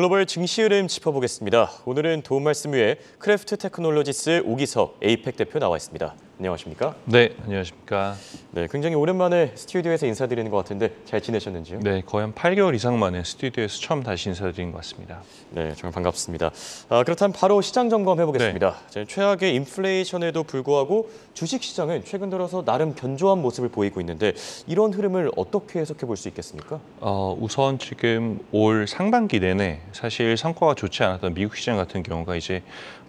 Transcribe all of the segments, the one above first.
글로벌 증시 흐름 짚어보겠습니다. 오늘은 도움 말씀 위에 크래프트 테크놀로지스 오기석 에이펙 대표 나와 있습니다. 안녕하십니까? 네, 안녕하십니까? 네, 굉장히 오랜만에 스튜디오에서 인사드리는 것 같은데 잘 지내셨는지요? 네, 거의 한 8개월 이상 만에 스튜디오에서 처음 다시 인사드리는 것 같습니다. 네, 정말 반갑습니다. 그렇다면 바로 시장 점검해 보겠습니다. 네. 최악의 인플레이션에도 불구하고 주식시장은 최근 들어서 나름 견조한 모습을 보이고 있는데 이런 흐름을 어떻게 해석해 볼 수 있겠습니까? 우선 지금 올 상반기 내내 사실 성과가 좋지 않았던 미국 시장 같은 경우가 이제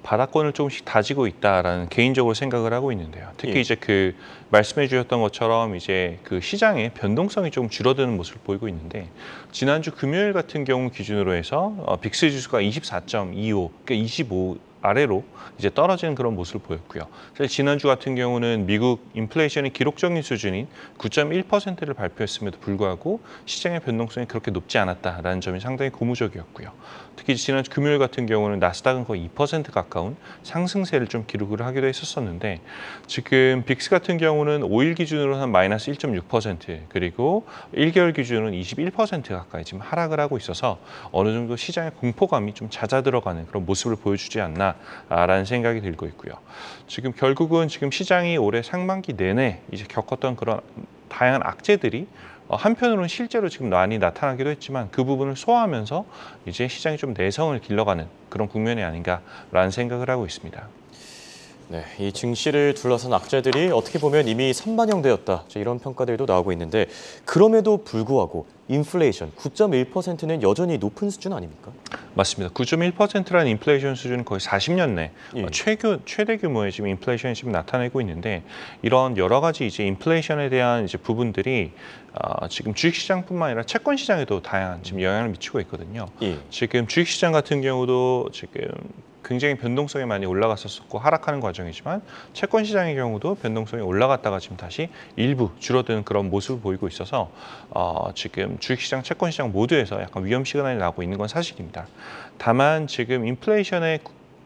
바닥권을 조금씩 다지고 있다라는 개인적으로 생각을 하고 있는데요. 특히 이제 그 말씀해 주셨던 것처럼 이제 그 시장의 변동성이 좀 줄어드는 모습을 보이고 있는데 지난주 금요일 같은 경우 기준으로 해서 빅스 지수가 24.25, 그러니까 25 아래로 이제 떨어지는 그런 모습을 보였고요. 사실 지난주 같은 경우는 미국 인플레이션이 기록적인 수준인 9.1%를 발표했음에도 불구하고 시장의 변동성이 그렇게 높지 않았다라는 점이 상당히 고무적이었고요. 특히 지난주 금요일 같은 경우는 나스닥은 거의 2% 가까운 상승세를 좀 기록을 하기도 했었는데 지금 빅스 같은 경우는 5일 기준으로 한 마이너스 1.6% 그리고 1개월 기준으로는 21% 가까이 지금 하락을 하고 있어서 어느 정도 시장의 공포감이 좀 잦아들어가는 그런 모습을 보여주지 않나 라는 생각이 들고 있고요. 지금 결국은 지금 시장이 올해 상반기 내내 이제 겪었던 그런 다양한 악재들이 한편으로는 실제로 지금 많이 나타나기도 했지만 그 부분을 소화하면서 이제 시장이 좀 내성을 길러가는 그런 국면이 아닌가라는 생각을 하고 있습니다. 네, 이 증시를 둘러싼 악재들이 어떻게 보면 이미 선반영되었다. 이런 평가들도 나오고 있는데 그럼에도 불구하고 인플레이션 9.1%는 여전히 높은 수준 아닙니까? 맞습니다. 9.1%라는 인플레이션 수준은 거의 40년 내 최대 규모의 지금 인플레이션이 지금 나타내고 있는데 이런 여러 가지 이제 인플레이션에 대한 이제 부분들이 지금 주식시장뿐만 아니라 채권시장에도 다양한 지금 영향을 미치고 있거든요. 지금 주식시장 같은 경우도 지금 굉장히 변동성이 많이 올라갔었고 하락하는 과정이지만 채권 시장의 경우도 변동성이 올라갔다가 지금 다시 일부 줄어드는 그런 모습을 보이고 있어서 지금 주식시장, 채권시장 모두에서 약간 위험 시그널이 나오고 있는 건 사실입니다. 다만 지금 인플레이션의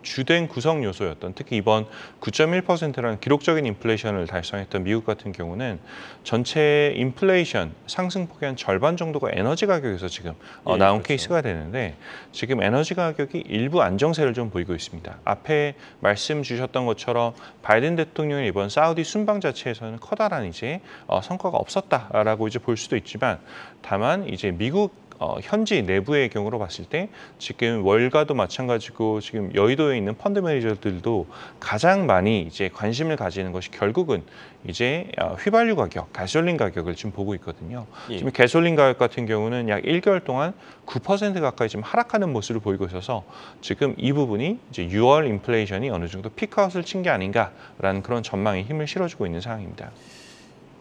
주된 구성 요소였던 특히 이번 9.1%라는 기록적인 인플레이션을 달성했던 미국 같은 경우는 전체 인플레이션 상승폭의 한 절반 정도가 에너지 가격에서 지금 나온 케이스가 되는데 지금 에너지 가격이 일부 안정세를 좀 보이고 있습니다. 앞에 말씀 주셨던 것처럼 바이든 대통령의 이번 사우디 순방 자체에서는 커다란 이제 성과가 없었다라고 이제 볼 수도 있지만 다만 이제 미국 현지 내부의 경우로 봤을 때 지금 월가도 마찬가지고 지금 여의도에 있는 펀드 매니저들도 가장 많이 이제 관심을 가지는 것이 결국은 이제 휘발유 가격, 가솔린 가격을 지금 보고 있거든요. 지금 가솔린 가격 같은 경우는 약 1개월 동안 9% 가까이 지금 하락하는 모습을 보이고 있어서 지금 이 부분이 이제 6월 인플레이션이 어느 정도 피크아웃을 친 게 아닌가라는 그런 전망에 힘을 실어주고 있는 상황입니다.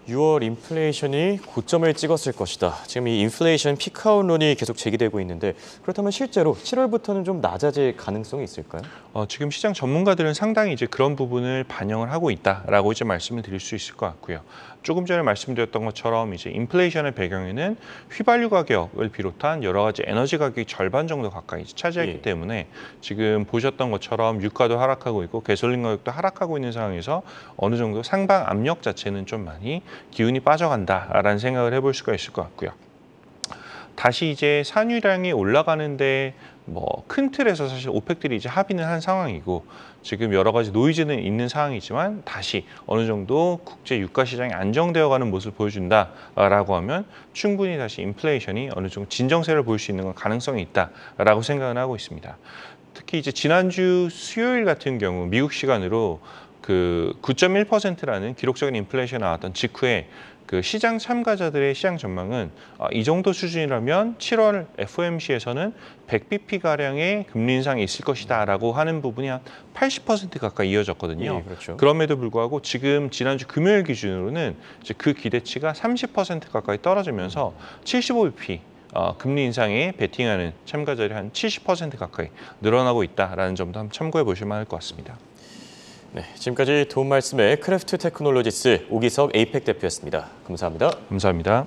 6월 인플레이션이 고점을 찍었을 것이다. 지금 이 인플레이션 피크아웃론이 계속 제기되고 있는데 그렇다면 실제로 7월부터는 좀 낮아질 가능성이 있을까요? 지금 시장 전문가들은 상당히 이제 그런 부분을 반영을 하고 있다라고 이제 말씀을 드릴 수 있을 것 같고요. 조금 전에 말씀드렸던 것처럼 이제 인플레이션의 배경에는 휘발유 가격을 비롯한 여러 가지 에너지 가격이 절반 정도 가까이 차지했기 때문에 지금 보셨던 것처럼 유가도 하락하고 있고 가솔린 가격도 하락하고 있는 상황에서 어느 정도 상방 압력 자체는 좀 많이 기운이 빠져간다라는 생각을 해볼 수가 있을 것 같고요. 다시 이제 산유량이 올라가는데 뭐 큰 틀에서 사실 오펙들이 이제 합의는 한 상황이고 지금 여러 가지 노이즈는 있는 상황이지만 다시 어느 정도 국제 유가 시장이 안정되어가는 모습을 보여준다라고 하면 충분히 다시 인플레이션이 어느 정도 진정세를 보일 수 있는 건 가능성이 있다라고 생각을 하고 있습니다. 특히 이제 지난주 수요일 같은 경우 미국 시간으로 그 9.1%라는 기록적인 인플레이션이 나왔던 직후에 그 시장 참가자들의 시장 전망은 이 정도 수준이라면 7월 FOMC에서는 100bp가량의 금리 인상이 있을 것이다라고 하는 부분이 한 80% 가까이 이어졌거든요. 그렇죠. 그럼에도 불구하고 지금 지난주 금요일 기준으로는 이제 그 기대치가 30% 가까이 떨어지면서 75bp 금리 인상에 베팅하는 참가자들이 한 70% 가까이 늘어나고 있다라는 점도 한번 참고해 보실 만할 것 같습니다. 네, 지금까지 도움 말씀에 크래프트 테크놀로지스 오기석 에이펙 대표였습니다. 감사합니다. 감사합니다.